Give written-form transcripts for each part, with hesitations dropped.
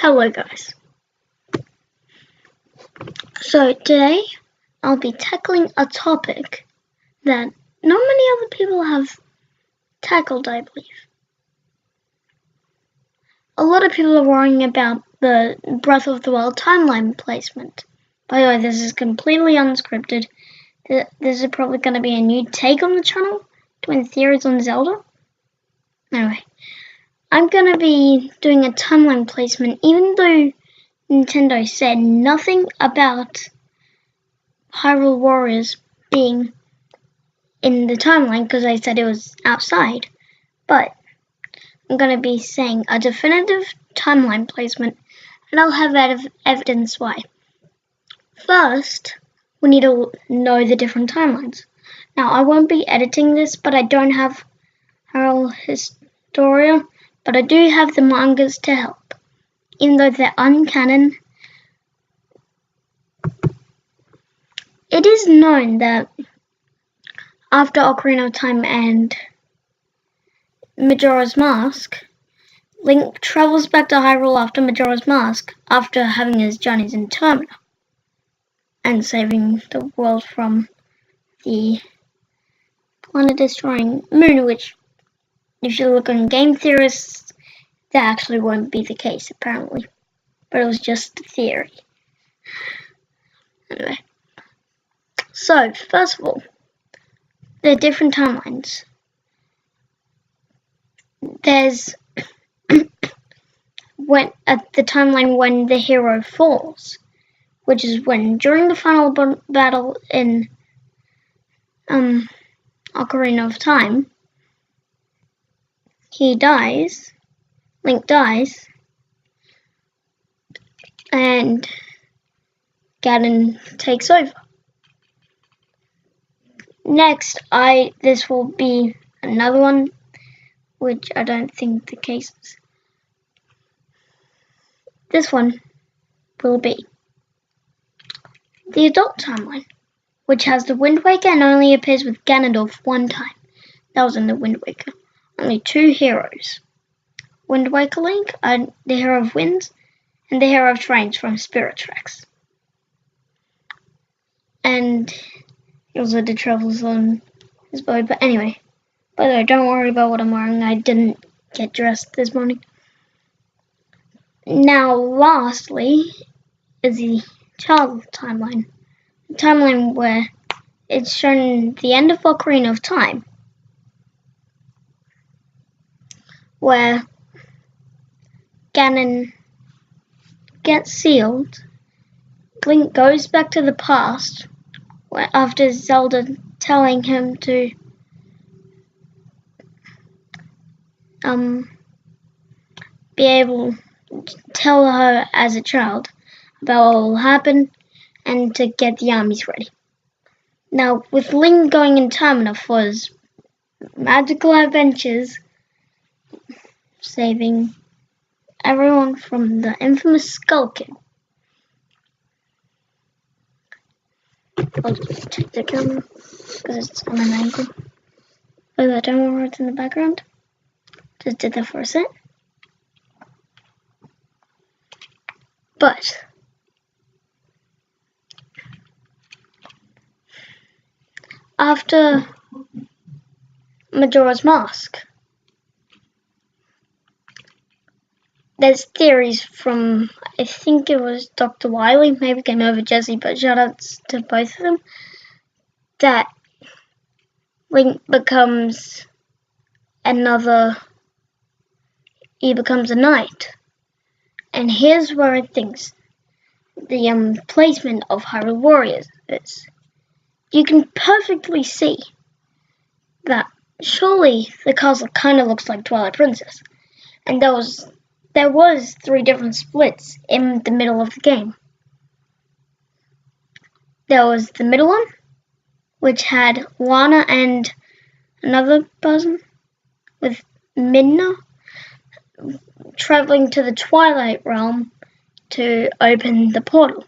Hello guys. So today I'll be tackling a topic that not many other people have tackled, I believe. A lot of people are worrying about the Breath of the Wild timeline placement. By the way, this is completely unscripted. This is probably going to be a new take on the channel, doing theories on Zelda. Anyway, I'm going to be doing a timeline placement even though Nintendo said nothing about Hyrule Warriors being in the timeline because I said it was outside. But I'm going to be saying a definitive timeline placement, and I'll have evidence why. First, we need to know the different timelines. Now, I won't be editing this, but I don't have Hyrule Historia, but I do have the mangas to help. Even though they're uncanon, it is known that after Ocarina of Time and Majora's Mask, Link travels back to Hyrule after Majora's Mask after having his journeys in Termina and saving the world from the planet-destroying moon, which, if you look on game theorists, that actually won't be the case, apparently. But it was just a theory. Anyway. So, first of all, there are different timelines. There's at the timeline when the hero falls, which is when during the final battle in Ocarina of Time, Link dies, and Ganon takes over. Next, this will be another one, which I don't think the case is. This one will be the adult timeline, which has the Wind Waker and only appears with Ganondorf one time. That was in the Wind Waker. Only two heroes. Wind Waker Link, the Hero of Winds, and the Hero of Trains from Spirit Tracks. And he also did travels on his boat, but anyway. By the way, don't worry about what I'm wearing. I didn't get dressed this morning. Now, lastly, is the child timeline. The timeline where it's shown the end of Ocarina of Time, where Ganon gets sealed. Link goes back to the past, after Zelda telling him to be able to tell her as a child about what will happen and to get the armies ready. Now, with Link going in Termina for his magical adventures, saving everyone from the infamous Skull Kid. I'll just check the camera because it's on an angle. But I don't know what's in the background. Just did that for a sec. But after Majora's Mask, there's theories from, I think it was Dr. Wily, maybe Game Over Jesse, but shoutouts to both of them, that Link becomes a knight. And here's where I think the placement of Hyrule Warriors is. You can perfectly see that surely the castle kind of looks like Twilight Princess. And there was 3 different splits in the middle of the game. There was the middle one, which had Lana and another person with Midna traveling to the Twilight Realm to open the portal.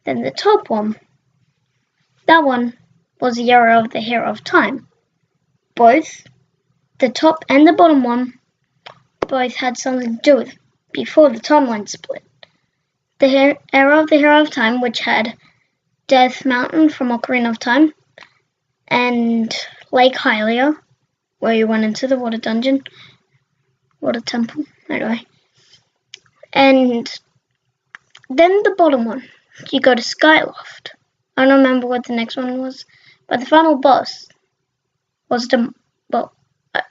Then the top one, that one was the era of the Hero of Time. Both, the top and the bottom one, both had something to do with before the timeline split. The era of the Hero of Time, which had Death Mountain from Ocarina of Time, and Lake Hylia, where you went into the water dungeon, water temple, anyway. And then the bottom one, you go to Skyloft. I don't remember what the next one was, but the final boss was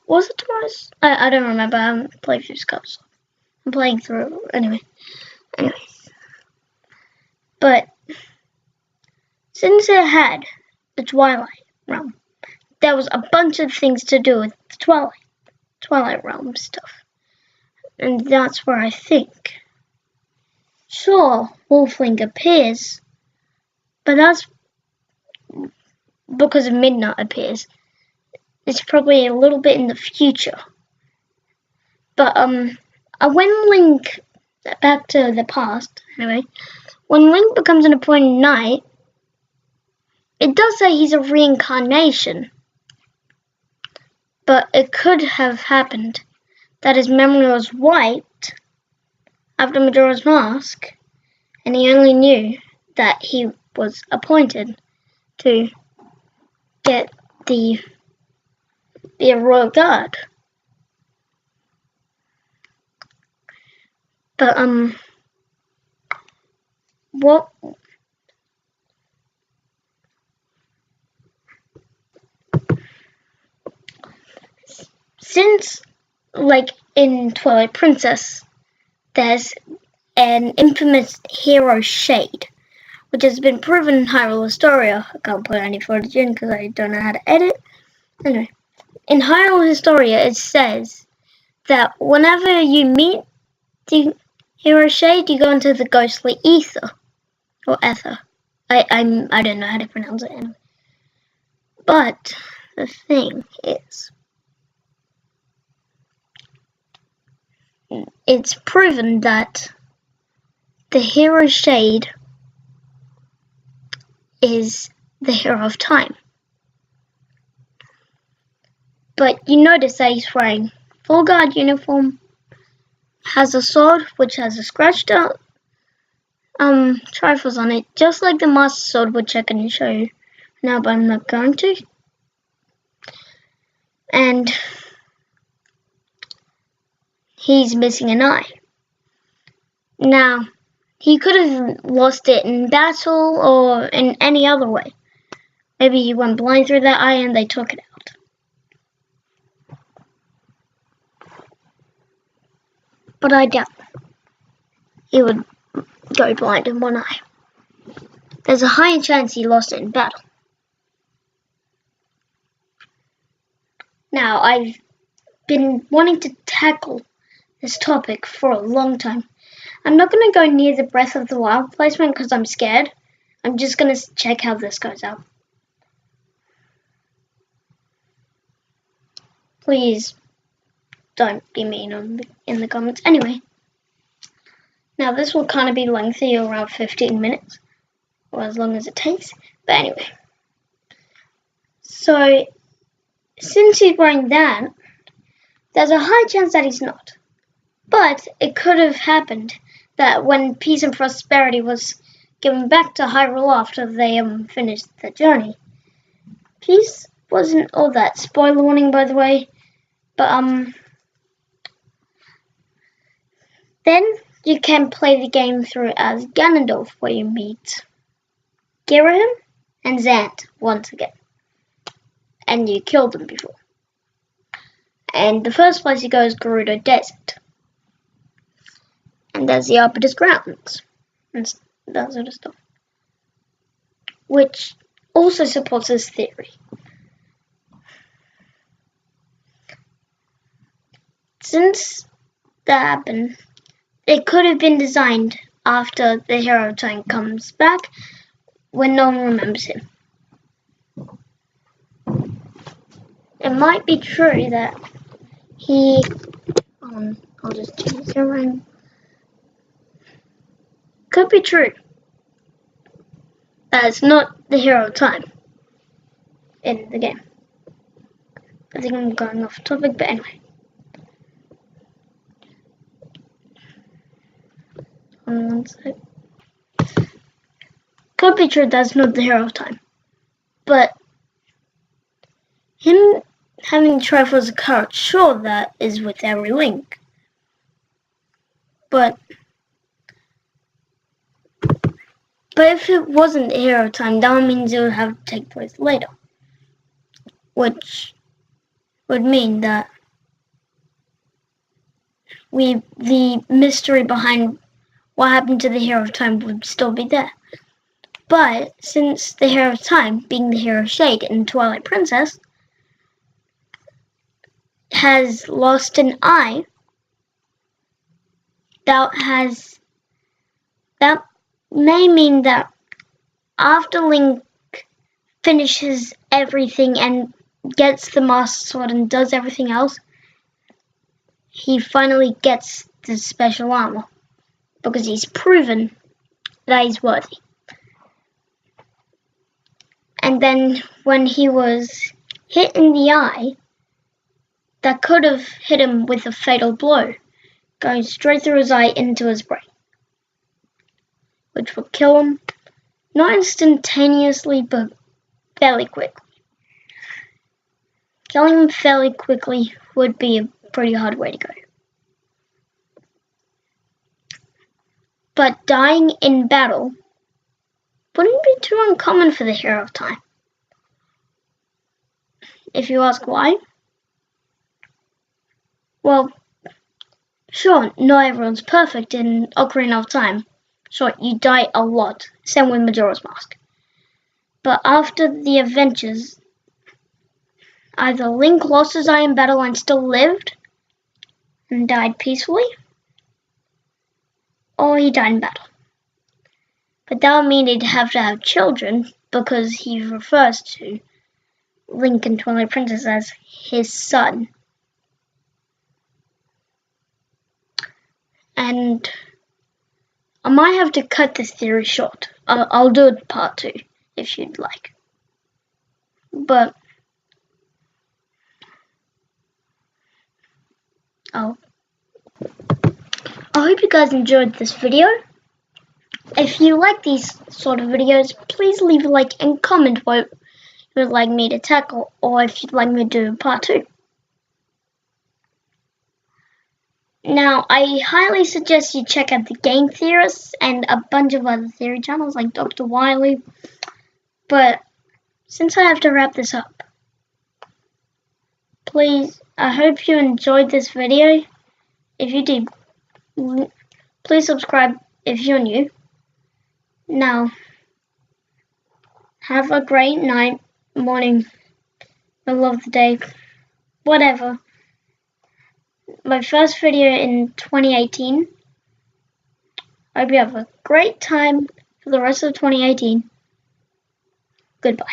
was it tomorrow's? I don't remember. I haven't played through Skyloft. I'm playing through anyway. Anyways, but since it had the Twilight Realm, there was a bunch of things to do with the Twilight Realm stuff, and that's where I think, sure, Wolfling appears, but that's because of Midnight appears. It's probably a little bit in the future, but when Link, back to the past anyway, when Link becomes an appointed knight, it does say he's a reincarnation, but it could have happened that his memory was wiped after Majora's Mask, and he only knew that he was appointed to be a royal guard. But what since, like in Twilight Princess, there's an infamous hero shade, which has been proven in Hyrule Historia. I can't put any footage in because I don't know how to edit. Anyway, in Hyrule Historia, it says that whenever you meet the hero shade, you go into the ghostly ether or ether. I don't know how to pronounce it anyway. But the thing is, it's proven that the hero shade is the Hero of Time. But you notice that he's wearing full guard uniform, has a sword which has a scratched out trifles on it, just like the Master Sword, which I can show you now, but I'm not going to. And he's missing an eye. Now, he could have lost it in battle or in any other way. Maybe he went blind through that eye and they took it out. But I doubt he would go blind in one eye. There's a higher chance he lost it in battle. Now, I've been wanting to tackle this topic for a long time. I'm not going to go near the Breath of the Wild placement because I'm scared. I'm just going to check how this goes out. Please don't be mean in the comments. Anyway, now this will kind of be lengthy, around 15 minutes, or as long as it takes. But anyway, so since he's wearing that, there's a high chance that he's not. But it could have happened that when peace and prosperity was given back to Hyrule after they finished the journey, peace wasn't all that. Spoiler warning, by the way. But then you can play the game through as Ganondorf, where you meet Girahim and Zant once again, and you killed them before. And the first place you go is Gerudo Desert. And there's the Arbutus Grounds and that sort of stuff, which also supports this theory. Since that happened, it could have been designed after the Hero of Time comes back, when no one remembers him. It might be true that he... I'll just change the ring. Could be true that it's not the Hero of Time in the game. I think I'm going off topic, but anyway. One sec. Could be true, that's not the hero of time. But him having Triforce's courage, sure, that is with every link. But if it wasn't the hero of time, that means it would have to take place later. Which would mean that the mystery behind what happened to the hero of time would still be there. But since the hero of time, being the hero of shade in Twilight Princess, has lost an eye, that may mean that after Link finishes everything and gets the Master Sword and does everything else, he finally gets the special armor because he's proven that he's worthy. And then when he was hit in the eye, that could have hit him with a fatal blow, going straight through his eye into his brain, which would kill him, not instantaneously, but fairly quickly. Killing him fairly quickly would be a pretty hard way to go. But dying in battle wouldn't be too uncommon for the hero of time. If you ask why, well, sure, not everyone's perfect in Ocarina of Time. Sure, you die a lot, same with Majora's Mask. But after the adventures, either Link lost his eye in battle and still lived and died peacefully, or he died in battle. But that would mean he'd have to have children because he refers to Link and Twilight Princess as his son. And I might have to cut this theory short. I'll do it part 2 if you'd like. But I hope you guys enjoyed this video. If you like these sort of videos, please leave a like and comment what you would like me to tackle, or if you'd like me to do part 2. Now, I highly suggest you check out the Game Theorists and a bunch of other theory channels like Dr. Wiley. But since I have to wrap this up, please, I hope you enjoyed this video. If you did, please subscribe if you're new. Now, have a great night, morning, middle of the day, whatever. My first video in 2018. I hope you have a great time for the rest of 2018. Goodbye.